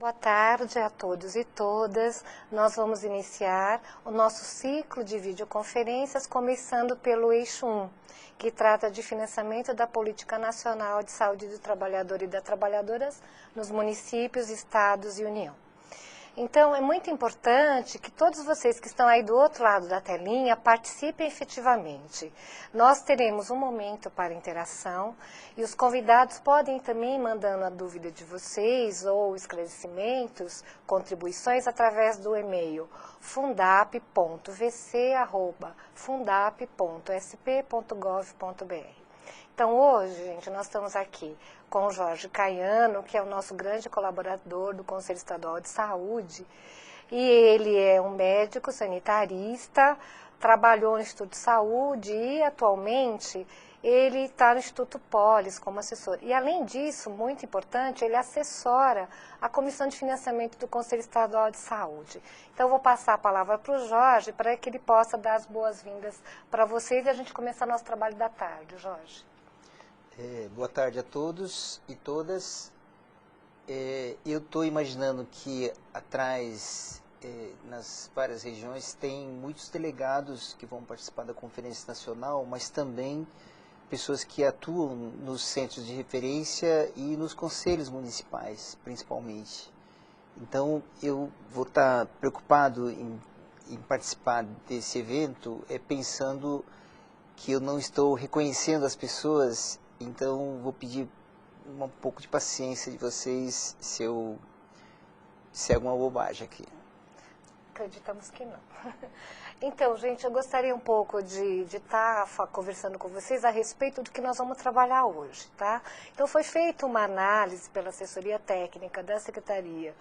Boa tarde a todos e todas. Nós vamos iniciar o nosso ciclo de videoconferências, começando pelo eixo 1, que trata de financiamento da Política Nacional de Saúde do Trabalhador e das Trabalhadoras nos municípios, estados e União. Então, é muito importante que todos vocês que estão aí do outro lado da telinha participem efetivamente. Nós teremos um momento para interação e os convidados podem também ir mandando a dúvida de vocês ou esclarecimentos, contribuições através do e-mail fundap.vc@fundap.sp.gov.br. Então, hoje, gente, nós estamos aqui com o Jorge Caiano, que é o nosso grande colaborador do Conselho Estadual de Saúde, e ele é um médico sanitarista, trabalhou no Instituto de Saúde e, atualmente, ele está no Instituto Polis como assessor. E, além disso, muito importante, ele assessora a Comissão de Financiamento do Conselho Estadual de Saúde. Então, eu vou passar a palavra para o Jorge, para que ele possa dar as boas-vindas para vocês e a gente começar nosso trabalho da tarde. Jorge. Boa tarde a todos e todas. Eu estou imaginando que atrás, nas várias regiões, tem muitos delegados que vão participar da Conferência Nacional, mas também pessoas que atuam nos centros de referência e nos conselhos municipais, principalmente. Então, eu vou estar preocupado em participar desse evento, é pensando que eu não estou reconhecendo as pessoas. Então, vou pedir um pouco de paciência de vocês se é alguma bobagem aqui. Acreditamos que não. Então, gente, eu gostaria um pouco de estar conversando com vocês a respeito do que nós vamos trabalhar hoje, tá? Então, foi feita uma análise pela assessoria técnica da Secretaria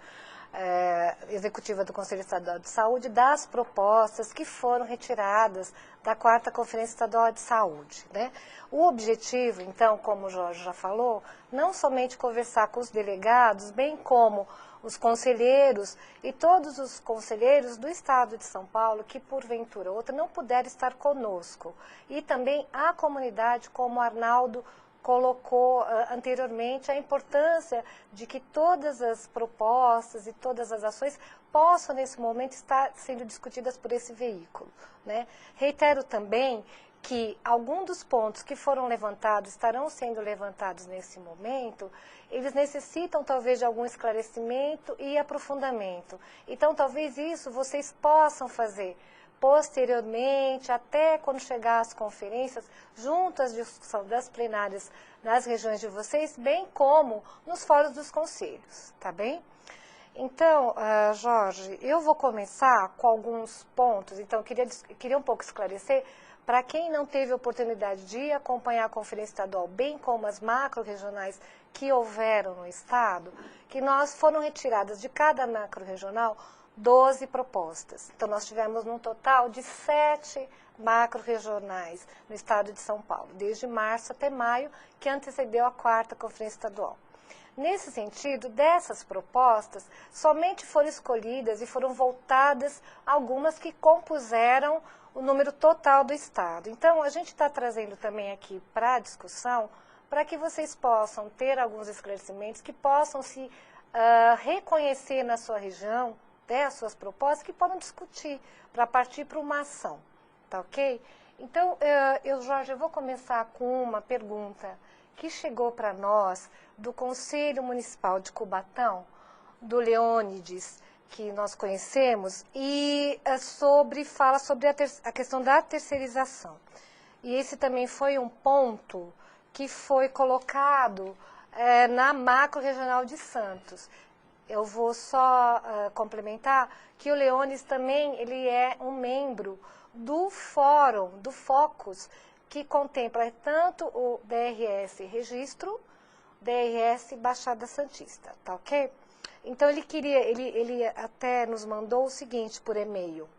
Executiva do Conselho Estadual de Saúde das propostas que foram retiradas da 4ª Conferência Estadual de Saúde, né? O objetivo, então, como o Jorge já falou, não somente conversar com os delegados, bem como os conselheiros e todos os conselheiros do Estado de São Paulo que, porventura ou outra, não puderam estar conosco. E também a comunidade, como o Arnaldo colocou anteriormente, a importância de que todas as propostas e todas as ações possam, nesse momento, estar sendo discutidas por esse veículo, né? Reitero também que alguns dos pontos que foram levantados, estarão sendo levantados nesse momento, eles necessitam talvez de algum esclarecimento e aprofundamento. Então, talvez isso vocês possam fazer posteriormente, até quando chegar às conferências, junto às discussões das plenárias nas regiões de vocês, bem como nos fóruns dos conselhos, tá bem? Então, Jorge, eu vou começar com alguns pontos. Então, eu queria um pouco esclarecer, para quem não teve oportunidade de acompanhar a Conferência Estadual, bem como as macro-regionais que houveram no Estado, que foram retiradas de cada macro-regional 12 propostas. Então, nós tivemos um total de 7 macro-regionais no Estado de São Paulo, desde março até maio, que antecedeu a 4ª Conferência Estadual. Nesse sentido, dessas propostas, somente foram escolhidas e foram voltadas algumas que compuseram o número total do Estado. Então, a gente está trazendo também aqui para a discussão, para que vocês possam ter alguns esclarecimentos, que possam se reconhecer na sua região, as suas propostas, que podem discutir para partir para uma ação, tá ok? Então, Jorge, eu vou começar com uma pergunta que chegou para nós do Conselho Municipal de Cubatão, do Leônides, que nós conhecemos, e fala sobre a questão da terceirização. E esse também foi um ponto que foi colocado na macro-regional de Santos. Eu vou só complementar que o Leônides também ele é um membro do Fórum, do Focus, que contempla tanto o DRS Registro, DRS Baixada Santista, tá ok? Então, ele até nos mandou o seguinte por e-mail: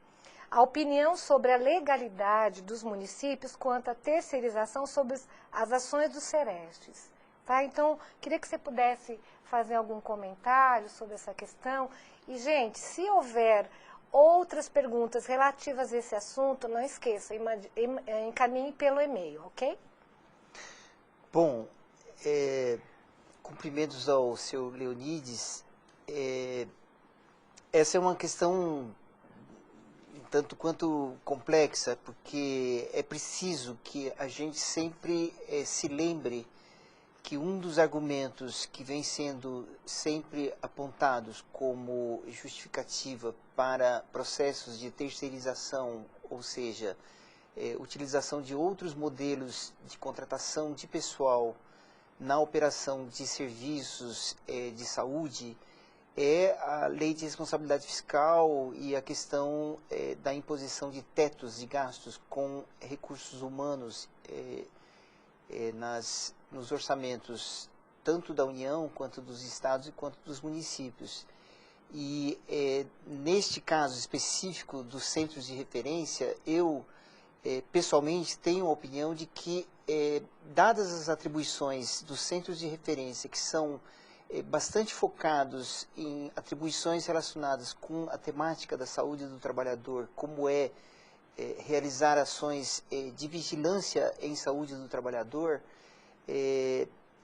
a opinião sobre a legalidade dos municípios quanto à terceirização sobre as ações dos Serestes. Tá? Então, queria que você pudesse fazer algum comentário sobre essa questão. E, gente, se houver outras perguntas relativas a esse assunto, não esqueça, encaminhe pelo e-mail, ok? Bom, cumprimentos ao seu Leônides. essa é uma questão tanto quanto complexa, porque é preciso que a gente sempre se lembre que um dos argumentos que vem sendo sempre apontados como justificativa para processos de terceirização, ou seja, utilização de outros modelos de contratação de pessoal na operação de serviços de saúde, é a lei de responsabilidade fiscal e a questão da imposição de tetos de gastos com recursos humanos nos orçamentos tanto da União, quanto dos estados e quanto dos municípios. E neste caso específico dos centros de referência, eu pessoalmente tenho a opinião de que, dadas as atribuições dos centros de referência, que são bastante focados em atribuições relacionadas com a temática da saúde do trabalhador, como realizar ações de vigilância em saúde do trabalhador,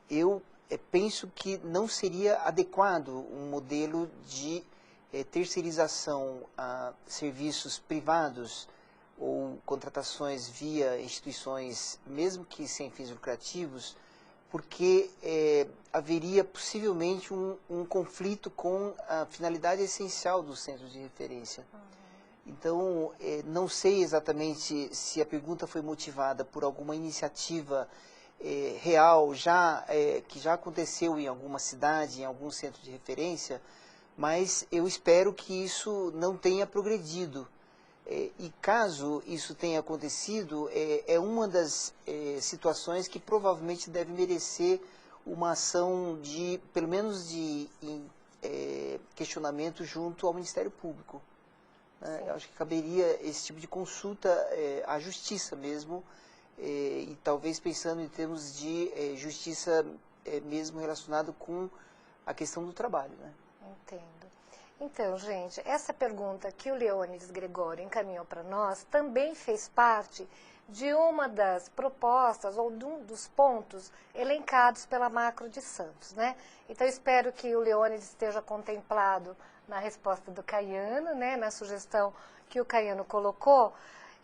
eu penso que não seria adequado um modelo de terceirização a serviços privados ou contratações via instituições, mesmo que sem fins lucrativos, porque haveria possivelmente um conflito com a finalidade essencial dos centros de referência. Então, não sei exatamente se a pergunta foi motivada por alguma iniciativa real, que já aconteceu em alguma cidade, em algum centro de referência, mas eu espero que isso não tenha progredido. E caso isso tenha acontecido, é uma das situações que provavelmente deve merecer uma ação pelo menos de questionamento junto ao Ministério Público. Eu acho que caberia esse tipo de consulta à justiça mesmo, e talvez pensando em termos de justiça mesmo relacionado com a questão do trabalho. Né? Entendo. Então, gente, essa pergunta que o Leônidas Gregório encaminhou para nós também fez parte de uma das propostas ou de um dos pontos elencados pela Macro de Santos, né? Então, espero que o Leônidas esteja contemplado na resposta do Caiano, né, na sugestão que o Caiano colocou,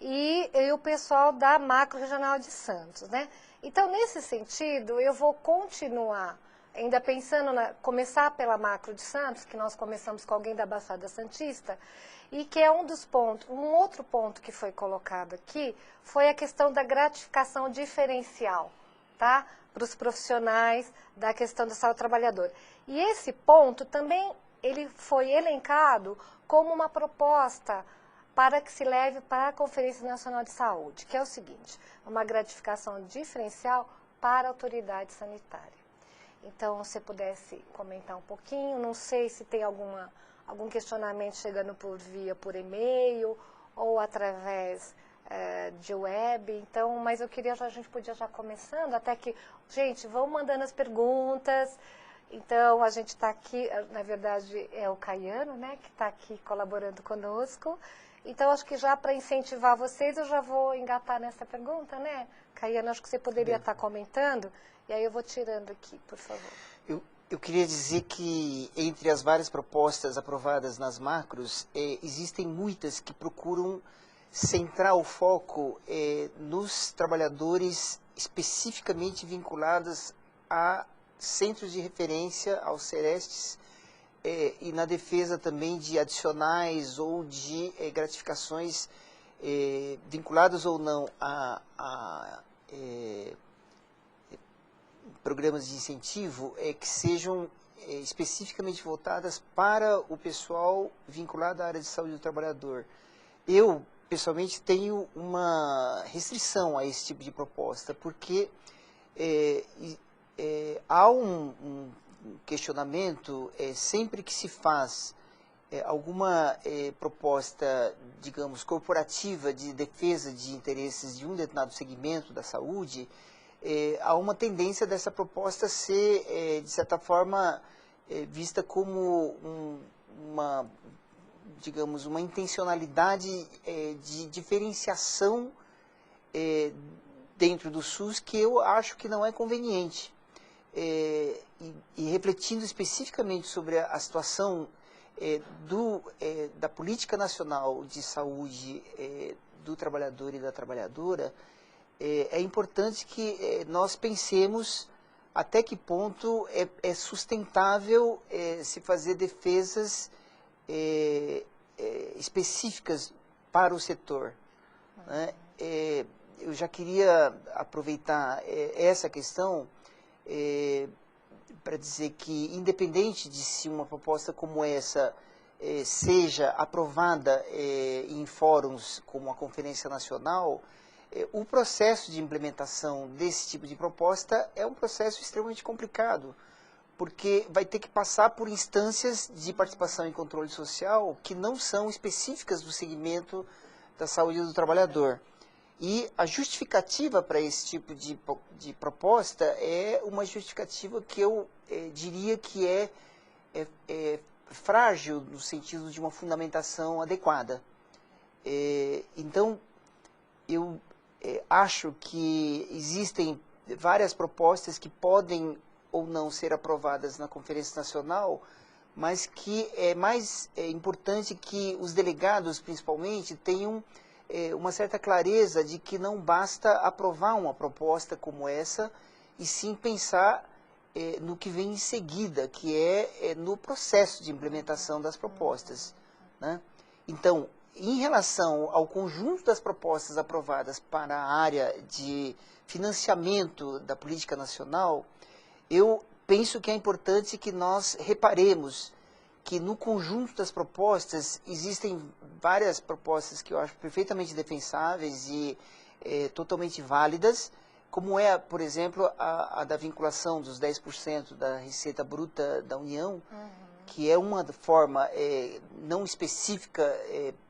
e o pessoal da Macro Regional de Santos, né? Então, nesse sentido, eu vou continuar ainda pensando começar pela Macro de Santos, que nós começamos com alguém da Baixada Santista, e que é um dos pontos, um outro ponto que foi colocado aqui, foi a questão da gratificação diferencial, tá? Para os profissionais da questão da saúde do trabalhador. E esse ponto também, ele foi elencado como uma proposta para que se leve para a Conferência Nacional de Saúde, que é o seguinte, uma gratificação diferencial para a autoridade sanitária. Então, se pudesse comentar um pouquinho, não sei se tem algum questionamento chegando por e-mail ou através de web, então, mas eu queria, a gente podia já começando, até que, gente, vão mandando as perguntas, então a gente está aqui, na verdade é o Caiano, né, que está aqui colaborando conosco, então acho que já para incentivar vocês, eu já vou engatar nessa pergunta, né, Caiano, acho que você poderia estar comentando. E aí eu vou tirando aqui, por favor. Eu queria dizer que entre as várias propostas aprovadas nas macros, existem muitas que procuram centrar o foco nos trabalhadores especificamente vinculados a centros de referência, aos CERESTs, e na defesa também de adicionais ou de gratificações vinculadas ou não a programas de incentivo que sejam especificamente voltadas para o pessoal vinculado à área de saúde do trabalhador. Eu, pessoalmente, tenho uma restrição a esse tipo de proposta, porque há um questionamento sempre que se faz alguma proposta, digamos, corporativa de defesa de interesses de um determinado segmento da saúde, há uma tendência dessa proposta ser, de certa forma, vista como digamos, uma intencionalidade de diferenciação dentro do SUS que eu acho que não é conveniente. e refletindo especificamente sobre a situação da política nacional de saúde do trabalhador e da trabalhadora, é importante que nós pensemos até que ponto é sustentável se fazer defesas específicas para o setor, né? Eu já queria aproveitar essa questão para dizer que, independente de se uma proposta como essa seja aprovada em fóruns como a Conferência Nacional, o processo de implementação desse tipo de proposta é um processo extremamente complicado, porque vai ter que passar por instâncias de participação e controle social que não são específicas do segmento da saúde do trabalhador. E a justificativa para esse tipo de proposta é uma justificativa que eu diria que é frágil no sentido de uma fundamentação adequada. Então, eu acho que existem várias propostas que podem ou não ser aprovadas na Conferência Nacional, mas que é mais importante que os delegados, principalmente, tenham uma certa clareza de que não basta aprovar uma proposta como essa, e sim pensar no que vem em seguida, que é no processo de implementação das propostas, né? Então, em relação ao conjunto das propostas aprovadas para a área de financiamento da política nacional, eu penso que é importante que nós reparemos que no conjunto das propostas existem várias propostas que eu acho perfeitamente defensáveis e totalmente válidas, como é, por exemplo, a da vinculação dos 10% da receita bruta da União, que é uma forma não específica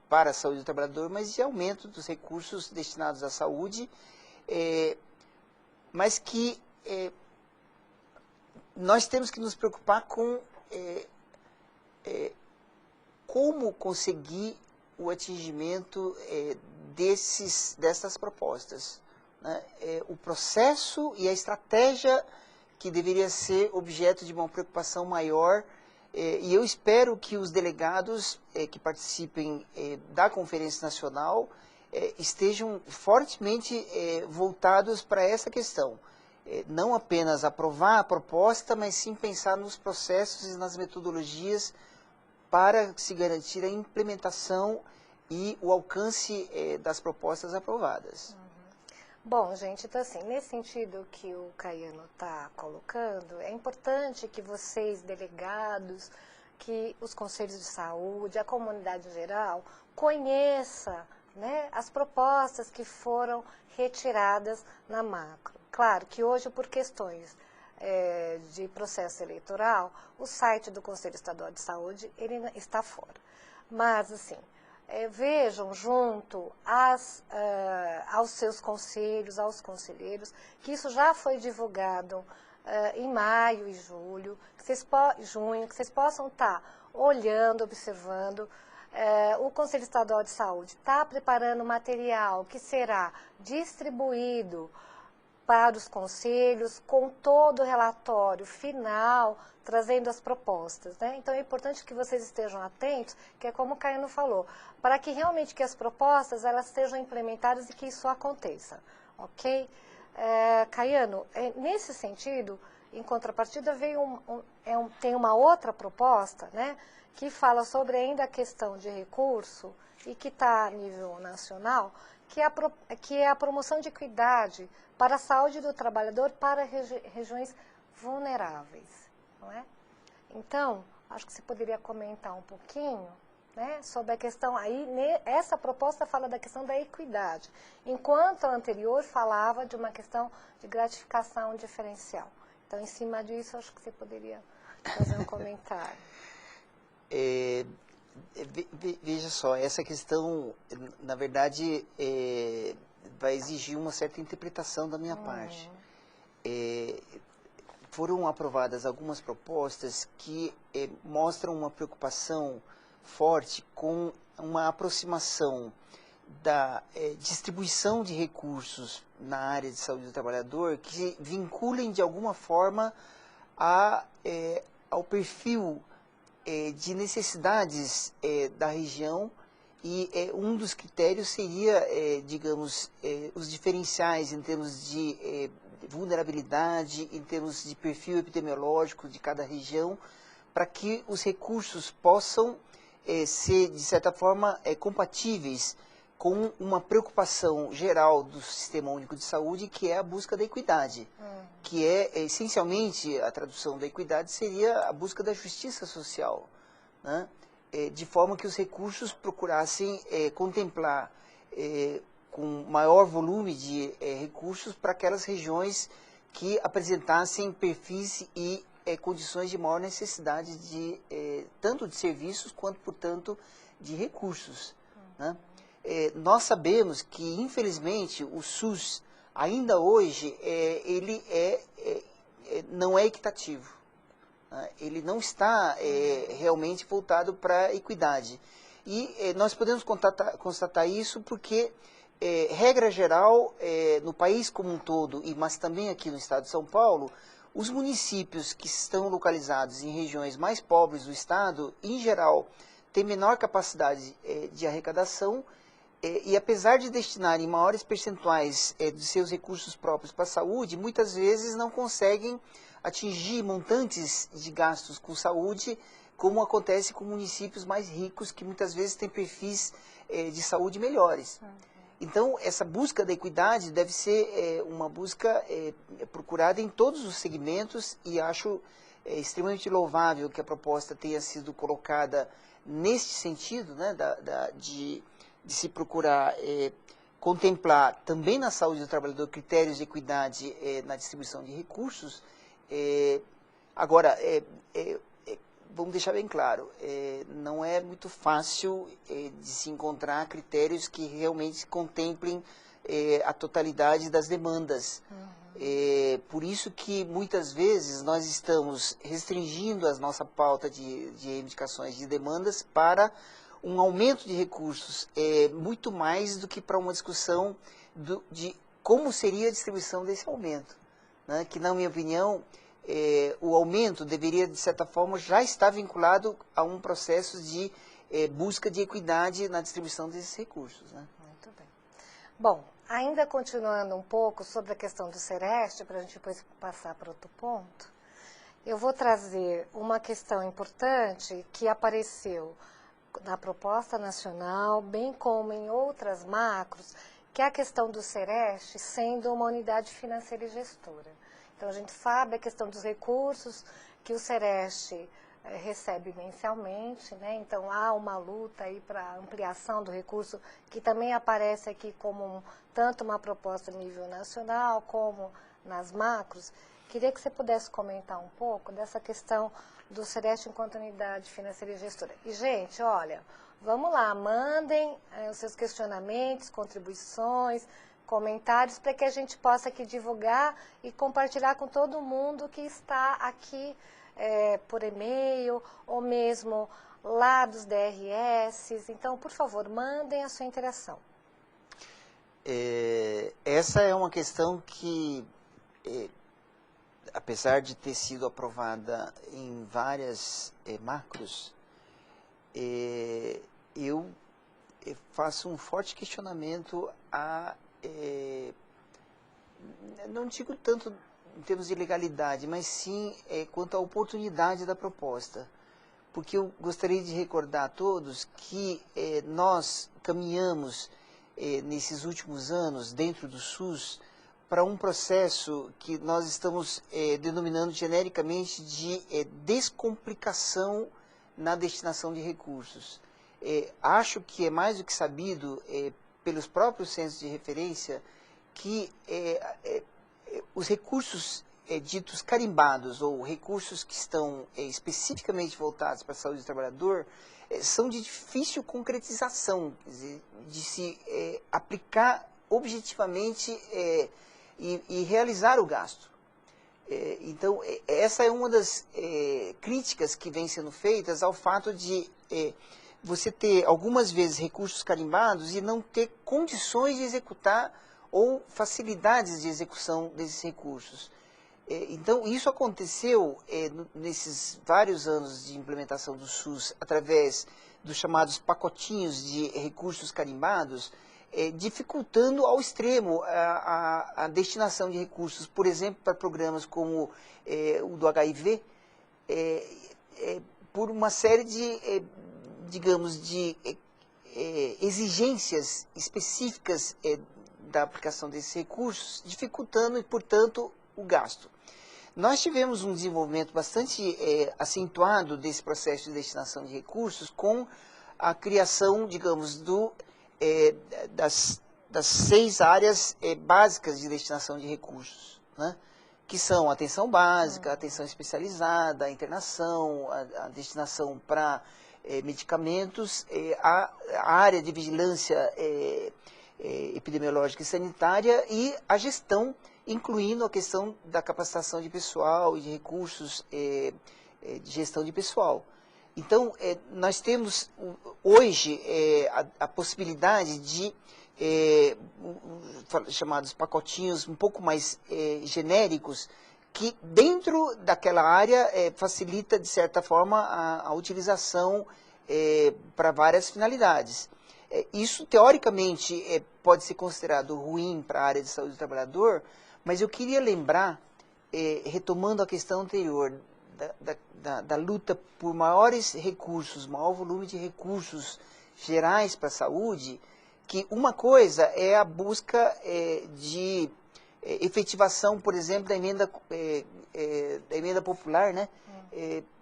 para a saúde do trabalhador, mas de aumento dos recursos destinados à saúde, mas que nós temos que nos preocupar com como conseguir o atingimento dessas propostas, né? O processo e a estratégia que deveria ser objeto de uma preocupação maior, e eu espero que os delegados que participem da Conferência Nacional estejam fortemente voltados para essa questão. Não apenas aprovar a proposta, mas sim pensar nos processos e nas metodologias para se garantir a implementação e o alcance das propostas aprovadas. Bom, gente, então assim, nesse sentido que o Caiano está colocando, é importante que vocês, delegados, que os conselhos de saúde, a comunidade em geral, conheça, né, as propostas que foram retiradas na macro. Claro que hoje, por questões de processo eleitoral, o site do Conselho Estadual de Saúde ele está fora. Mas, assim, vejam junto aos seus conselhos, aos conselheiros, que isso já foi divulgado em maio e julho, junho, que vocês possam estar olhando, observando. O Conselho Estadual de Saúde está preparando material que será distribuído para os conselhos, com todo o relatório final, trazendo as propostas, né? Então é importante que vocês estejam atentos, que é como o Caiano falou, para que realmente que as propostas elas sejam implementadas e que isso aconteça, ok? Caiano, nesse sentido, em contrapartida, tem uma outra proposta, né, que fala sobre ainda a questão de recurso e que está a nível nacional, que é a promoção de equidade para a saúde do trabalhador para regiões vulneráveis, não é? Então, acho que você poderia comentar um pouquinho, né, sobre a questão, aí essa proposta fala da questão da equidade, enquanto a anterior falava de uma questão de gratificação diferencial. Então, em cima disso, acho que você poderia fazer um comentário. Veja só, essa questão, na verdade, vai exigir uma certa interpretação da minha parte. Foram aprovadas algumas propostas que mostram uma preocupação forte com uma aproximação da distribuição de recursos na área de saúde do trabalhador que vinculem de alguma forma ao perfil de necessidades da região, e um dos critérios seria, digamos, os diferenciais em termos de vulnerabilidade, em termos de perfil epidemiológico de cada região, para que os recursos possam ser, de certa forma, compatíveis com uma preocupação geral do Sistema Único de Saúde, que é a busca da equidade, que essencialmente, a tradução da equidade seria a busca da justiça social, né? De forma que os recursos procurassem contemplar com maior volume de recursos para aquelas regiões que apresentassem perfis e condições de maior necessidade tanto de serviços quanto, portanto, de recursos, né? Nós sabemos que, infelizmente, o SUS, ainda hoje, ele não é equitativo. Ele não está realmente voltado para a equidade. E nós podemos constatar isso porque, regra geral, no país como um todo, mas também aqui no estado de São Paulo, os municípios que estão localizados em regiões mais pobres do estado, em geral, têm menor capacidade de arrecadação, e apesar de destinarem maiores percentuais de seus recursos próprios para a saúde, muitas vezes não conseguem atingir montantes de gastos com saúde, como acontece com municípios mais ricos, que muitas vezes têm perfis de saúde melhores. Então, essa busca da equidade deve ser uma busca procurada em todos os segmentos, e acho extremamente louvável que a proposta tenha sido colocada neste sentido, né, de se procurar contemplar também na saúde do trabalhador critérios de equidade na distribuição de recursos. Agora, vamos deixar bem claro, não é muito fácil de se encontrar critérios que realmente contemplem a totalidade das demandas. Por isso que muitas vezes nós estamos restringindo a nossa pauta de reivindicações de demandas para um aumento de recursos, muito mais do que para uma discussão de como seria a distribuição desse aumento, né? Que, na minha opinião, o aumento deveria, de certa forma, já estar vinculado a um processo de busca de equidade na distribuição desses recursos, né? Muito bem. Bom, ainda continuando um pouco sobre a questão do Sereste, para a gente depois passar para outro ponto, eu vou trazer uma questão importante que apareceu na proposta nacional, bem como em outras macros, que é a questão do Sereste sendo uma unidade financeira e gestora. Então, a gente sabe a questão dos recursos que o Sereste recebe mensalmente, né? Então, há uma luta aí para ampliação do recurso, que também aparece aqui como tanto uma proposta a nível nacional, como nas macros. Queria que você pudesse comentar um pouco dessa questão do Sereste enquanto unidade financeira e gestora. E, gente, olha, vamos lá, mandem os seus questionamentos, contribuições, comentários, para que a gente possa aqui divulgar e compartilhar com todo mundo que está aqui por e-mail, ou mesmo lá dos DRS. Então, por favor, mandem a sua interação. Essa é uma questão que, apesar de ter sido aprovada em várias macros, eu faço um forte questionamento não digo tanto em termos de legalidade, mas sim quanto à oportunidade da proposta. Porque eu gostaria de recordar a todos que nós caminhamos nesses últimos anos, dentro do SUS, para um processo que nós estamos denominando genericamente de descomplicação na destinação de recursos. Acho que é mais do que sabido pelos próprios centros de referência que os recursos ditos carimbados, ou recursos que estão especificamente voltados para a saúde do trabalhador, são de difícil concretização, quer dizer, de se aplicar objetivamente e realizar o gasto. Então, essa é uma das críticas que vem sendo feitas ao fato de você ter, algumas vezes, recursos carimbados e não ter condições de executar ou facilidades de execução desses recursos. Então, isso aconteceu nesses vários anos de implementação do SUS, através dos chamados pacotinhos de recursos carimbados, dificultando ao extremo a destinação de recursos, por exemplo, para programas como o do HIV, por uma série de, digamos, de exigências específicas da aplicação desses recursos, dificultando, portanto, o gasto. Nós tivemos um desenvolvimento bastante acentuado desse processo de destinação de recursos com a criação, digamos, das 6 áreas básicas de destinação de recursos, né? Que são a atenção básica, a atenção especializada, a internação, a destinação para medicamentos, a área de vigilância epidemiológica e sanitária e a gestão, incluindo a questão da capacitação de pessoal e de recursos de gestão de pessoal. Então, nós temos hoje a possibilidade de chamados pacotinhos um pouco mais genéricos, que dentro daquela área facilita, de certa forma, a utilização para várias finalidades. Isso, teoricamente, pode ser considerado ruim para a área de saúde do trabalhador, mas eu queria lembrar, retomando a questão anterior, da luta por maiores recursos, maior volume de recursos gerais para a saúde, que uma coisa é a busca de efetivação, por exemplo, da emenda popular, né?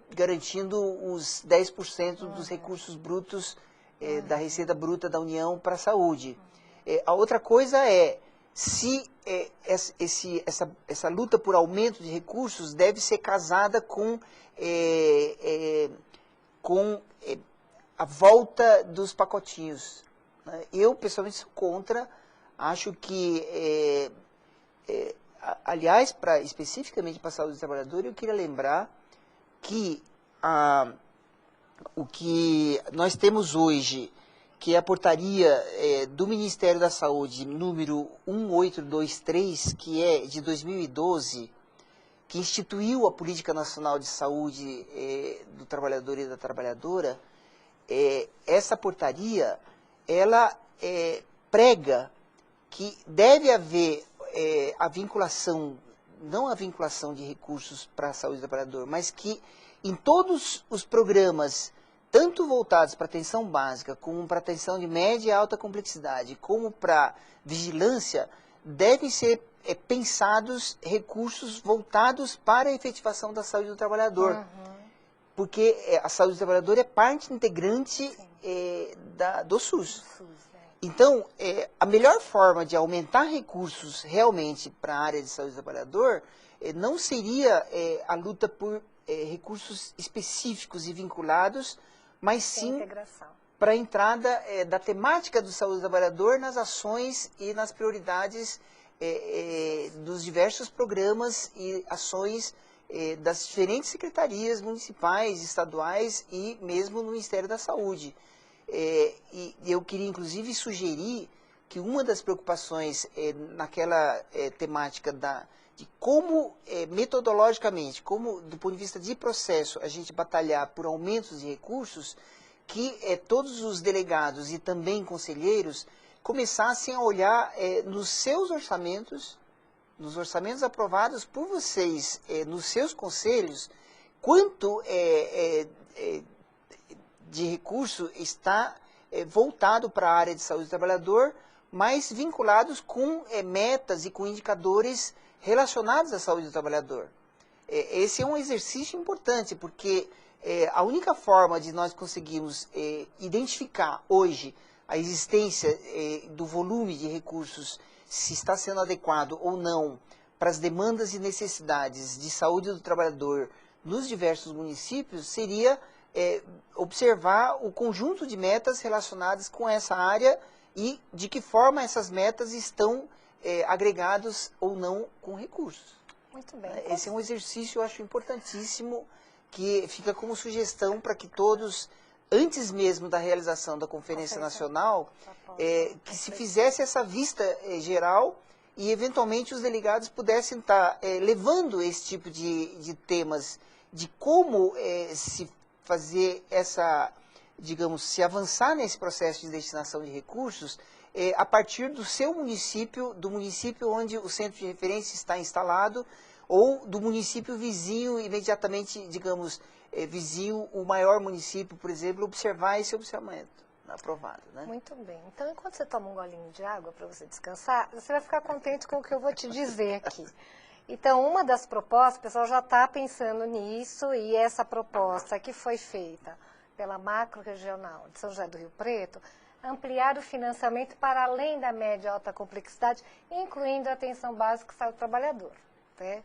Garantindo os 10% dos recursos brutos da receita bruta da União para a saúde. A outra coisa é se essa luta por aumento de recursos deve ser casada com a volta dos pacotinhos. Eu, pessoalmente, sou contra. Acho que, aliás, especificamente para a saúde do trabalhador, eu queria lembrar que o que nós temos hoje, que é a portaria do Ministério da Saúde, número 1823, que é de 2012, que instituiu a Política Nacional de Saúde do Trabalhador e da Trabalhadora, essa portaria, ela prega que deve haver a vinculação, não a vinculação de recursos para a saúde do trabalhador, mas que em todos os programas, tanto voltados para atenção básica, como para atenção de média e alta complexidade, como para vigilância, devem ser pensados recursos voltados para a efetivação da saúde do trabalhador. Porque a saúde do trabalhador é parte integrante do SUS. Então, a melhor forma de aumentar recursos realmente para a área de saúde do trabalhador não seria a luta por recursos específicos e vinculados, mas sim para a entrada da temática do saúde do trabalhador nas ações e nas prioridades dos diversos programas e ações das diferentes secretarias municipais, estaduais e mesmo no Ministério da Saúde. E eu queria, inclusive, sugerir que uma das preocupações naquela temática de como, metodologicamente, como, do ponto de vista de processo, a gente batalhar por aumentos de recursos, que todos os delegados e também conselheiros começassem a olhar nos seus orçamentos, nos orçamentos aprovados por vocês, nos seus conselhos, quanto de recurso está voltado para a área de saúde do trabalhador, mas vinculados com metas e com indicadores relacionados à saúde do trabalhador. Esse é um exercício importante, porque a única forma de nós conseguirmos identificar hoje a existência do volume de recursos, se está sendo adequado ou não para as demandas e necessidades de saúde do trabalhador nos diversos municípios, seria observar o conjunto de metas relacionadas com essa área e de que forma essas metas estão agregados ou não com recursos. Muito bem. Esse é um exercício, eu acho, importantíssimo, que fica como sugestão para que todos, antes mesmo da realização da Conferência Nacional, que se fizesse essa vista geral e eventualmente os delegados pudessem estar levando esse tipo de temas, de como se fazer essa, digamos, se avançar nesse processo de destinação de recursos a partir do seu município, do município onde o centro de referência está instalado, ou do município vizinho, imediatamente, digamos, vizinho, o maior município, por exemplo, observar esse observamento aprovado, né? Muito bem. Então, enquanto você toma um golinho de água para você descansar, você vai ficar contente com o que eu vou te dizer aqui. Então, uma das propostas, o pessoal já está pensando nisso, e essa proposta que foi feita pela macro-regional de São José do Rio Preto, ampliar o financiamento para além da média e alta complexidade, incluindo a atenção básica e saúde do trabalhador, né?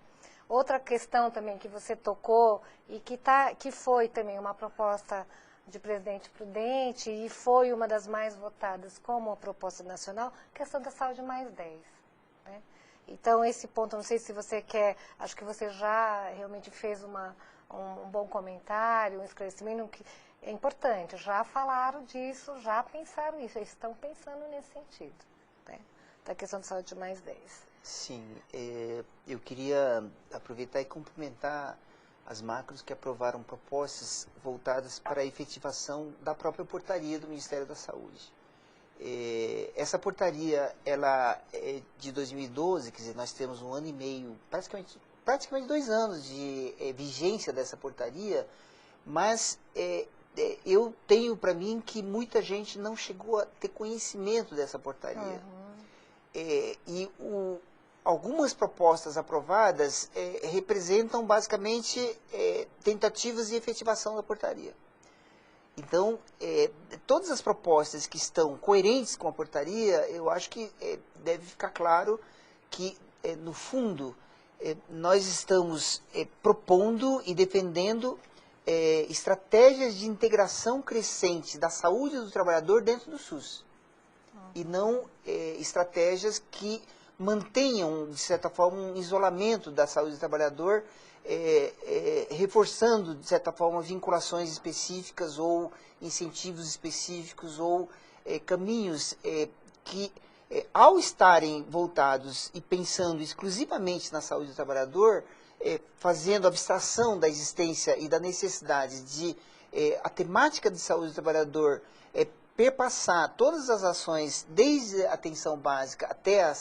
Outra questão também que você tocou, e que foi também uma proposta de presidente Prudente, e foi uma das mais votadas como proposta nacional, questão da saúde mais 10. Né? Então, esse ponto, não sei se você quer, acho que você já realmente fez um bom comentário, um esclarecimento, que é importante, já falaram disso, já pensaram nisso, eles estão pensando nesse sentido, né? Da questão da saúde mais 10. Sim, eu queria aproveitar e cumprimentar as macros que aprovaram propostas voltadas para a efetivação da própria portaria do Ministério da Saúde. Essa portaria, ela é de 2012, quer dizer, nós temos um ano e meio, praticamente 2 anos de vigência dessa portaria, mas eu tenho para mim que muita gente não chegou a ter conhecimento dessa portaria. Algumas propostas aprovadas representam basicamente tentativas de efetivação da portaria. Então, todas as propostas que estão coerentes com a portaria, eu acho que deve ficar claro que, no fundo, nós estamos propondo e defendendo estratégias de integração crescente da saúde do trabalhador dentro do SUS. E não estratégias que mantenham, de certa forma, um isolamento da saúde do trabalhador, reforçando, de certa forma, vinculações específicas ou incentivos específicos ou caminhos que, ao estarem voltados e pensando exclusivamente na saúde do trabalhador, fazendo abstração da existência e da necessidade de a temática de saúde do trabalhador perpassar todas as ações, desde a atenção básica até a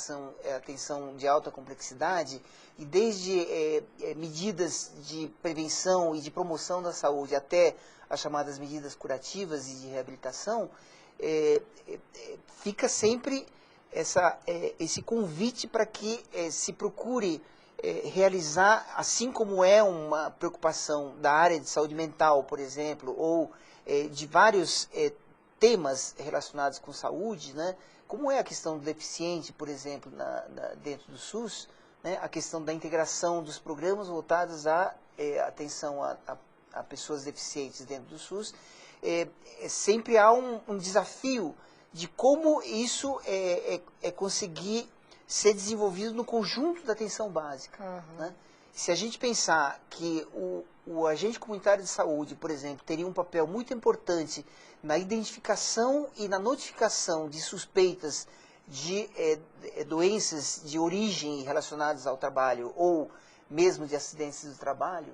atenção de alta complexidade, e desde medidas de prevenção e de promoção da saúde até as chamadas medidas curativas e de reabilitação, fica sempre esse convite para que se procure realizar, assim como é uma preocupação da área de saúde mental, por exemplo, ou de vários temas relacionados com saúde, né? Como é a questão do deficiente, por exemplo, dentro do SUS, né? A questão da integração dos programas voltados à atenção a pessoas deficientes dentro do SUS, sempre há um desafio de como isso conseguir ser desenvolvido no conjunto da atenção básica. Uhum. Né? Se a gente pensar que o agente comunitário de saúde, por exemplo, teria um papel muito importante na identificação e na notificação de suspeitas de doenças de origem relacionadas ao trabalho ou mesmo de acidentes do trabalho,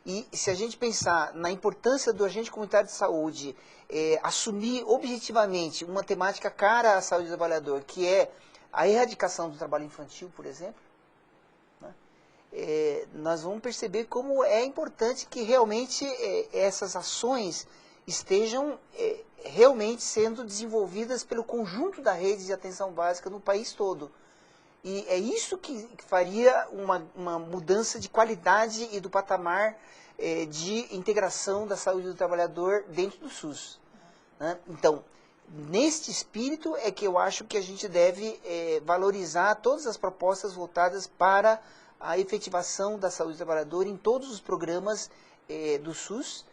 e se a gente pensar na importância do agente comunitário de saúde assumir objetivamente uma temática cara à saúde do trabalhador, que é a erradicação do trabalho infantil, por exemplo, né? Nós vamos perceber como é importante que realmente essas ações estejam realmente sendo desenvolvidas pelo conjunto da rede de atenção básica no país todo. E é isso que faria uma mudança de qualidade e do patamar de integração da saúde do trabalhador dentro do SUS. Né? Então, neste espírito é que eu acho que a gente deve valorizar todas as propostas voltadas para a efetivação da saúde do trabalhador em todos os programas do SUS,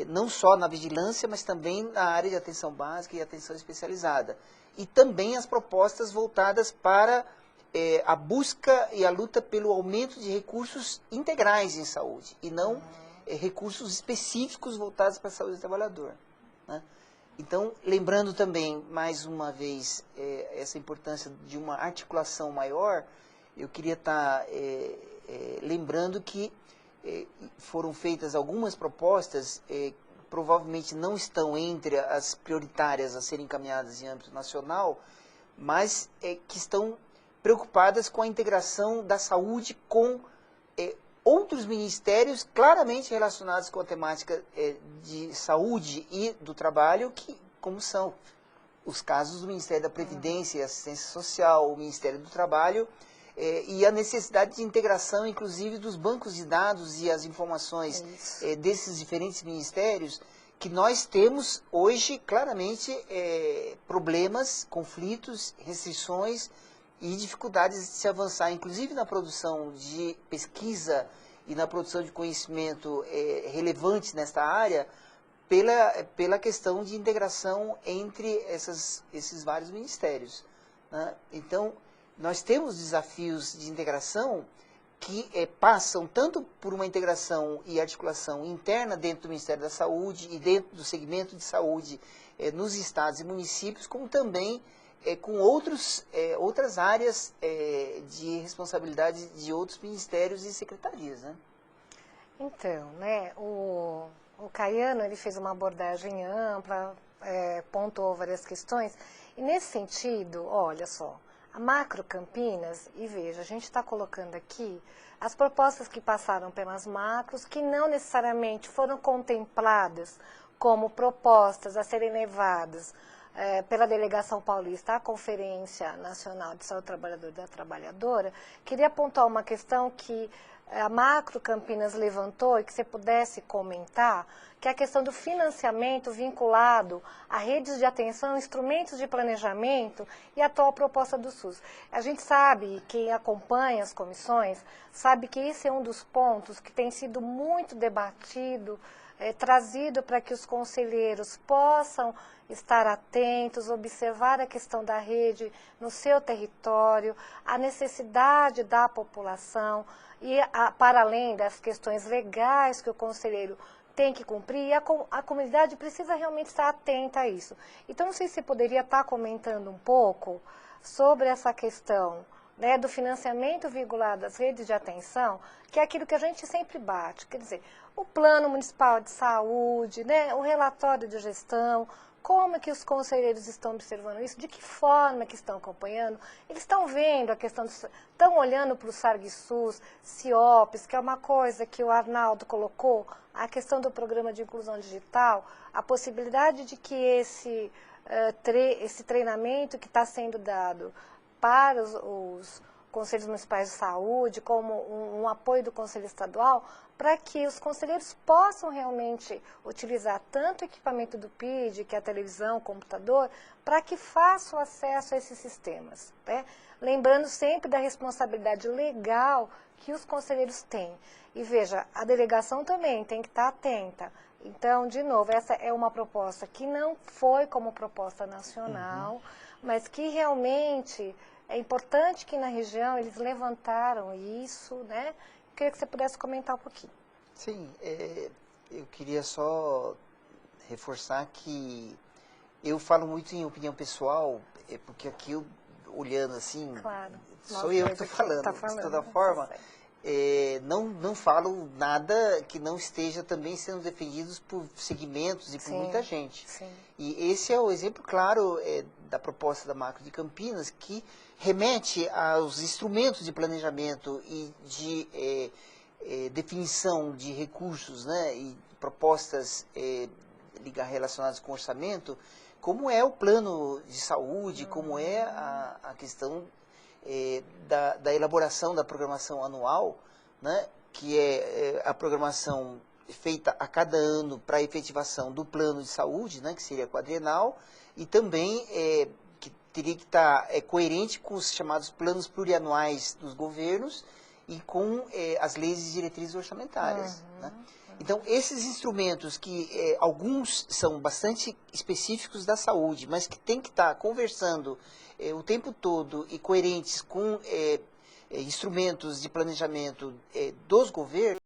não só na vigilância, mas também na área de atenção básica e atenção especializada. E também as propostas voltadas para a busca e a luta pelo aumento de recursos integrais em saúde, e não recursos específicos voltados para a saúde do trabalhador. Né? Então, lembrando também, mais uma vez, essa importância de uma articulação maior, eu queria estar lembrando que foram feitas algumas propostas, provavelmente não estão entre as prioritárias a serem encaminhadas em âmbito nacional, mas que estão preocupadas com a integração da saúde com outros ministérios claramente relacionados com a temática de saúde e do trabalho, como são os casos do Ministério da Previdência e Assistência Social, o Ministério do Trabalho, e a necessidade de integração, inclusive, dos bancos de dados e as informações desses diferentes ministérios, que nós temos hoje, claramente, problemas, conflitos, restrições e dificuldades de se avançar, inclusive na produção de pesquisa e na produção de conhecimento relevante nesta área, pela questão de integração entre esses vários ministérios, né? Então, nós temos desafios de integração que passam tanto por uma integração e articulação interna dentro do Ministério da Saúde e dentro do segmento de saúde nos estados e municípios, como também com outras áreas de responsabilidade de outros ministérios e secretarias, né? Então, né, o Caiano, ele fez uma abordagem ampla, pontuou várias questões, e nesse sentido, olha só, a Macro Campinas, e veja, a gente está colocando aqui as propostas que passaram pelas macros, que não necessariamente foram contempladas como propostas a serem levadas pela Delegação Paulista à Conferência Nacional de Saúde do Trabalhador e da Trabalhadora. Queria apontar uma questão que a Macro Campinas levantou e que você pudesse comentar, que é a questão do financiamento vinculado a redes de atenção, instrumentos de planejamento e a atual proposta do SUS. A gente sabe, quem acompanha as comissões, sabe que esse é um dos pontos que tem sido muito debatido, trazido para que os conselheiros possam estar atentos, observar a questão da rede no seu território, a necessidade da população, e para além das questões legais que o conselheiro tem que cumprir, e a comunidade precisa realmente estar atenta a isso. Então, não sei se você poderia estar comentando um pouco sobre essa questão, né, do financiamento vinculado às redes de atenção, que é aquilo que a gente sempre bate, quer dizer, o Plano Municipal de Saúde, né, o relatório de gestão, como é que os conselheiros estão observando isso, de que forma que estão acompanhando, eles estão vendo a questão, estão olhando para o SARGSUS, CIOPS, que é uma coisa que o Arnaldo colocou, a questão do programa de inclusão digital, a possibilidade de que esse treinamento que está sendo dado para os Conselhos Municipais de Saúde, como um apoio do Conselho Estadual, para que os conselheiros possam realmente utilizar tanto o equipamento do PID, que é a televisão, o computador, para que façam acesso a esses sistemas, né? Lembrando sempre da responsabilidade legal que os conselheiros têm. E veja, a delegação também tem que estar atenta. Então, de novo, essa é uma proposta que não foi como proposta nacional, mas que realmente é importante que na região eles levantaram isso, né? Queria que você pudesse comentar um pouquinho. Sim, eu queria só reforçar que eu falo muito em opinião pessoal, porque aqui eu, olhando assim, Claro, sou eu que estou falando, de toda forma, não falo nada que não esteja também sendo defendido por segmentos e por muita gente. Sim. E esse é o exemplo claro da proposta da Macro de Campinas, que remete aos instrumentos de planejamento e de definição de recursos, né, e propostas relacionadas com orçamento, como é o plano de saúde, como é a questão da elaboração da programação anual, né, que é a programação feita a cada ano para a efetivação do plano de saúde, né, que seria quadrienal, e também que teria que estar coerente com os chamados planos plurianuais dos governos e com as leis e diretrizes orçamentárias. Né? Então, esses instrumentos que alguns são bastante específicos da saúde, mas que tem que estar conversando o tempo todo e coerentes com instrumentos de planejamento dos governos,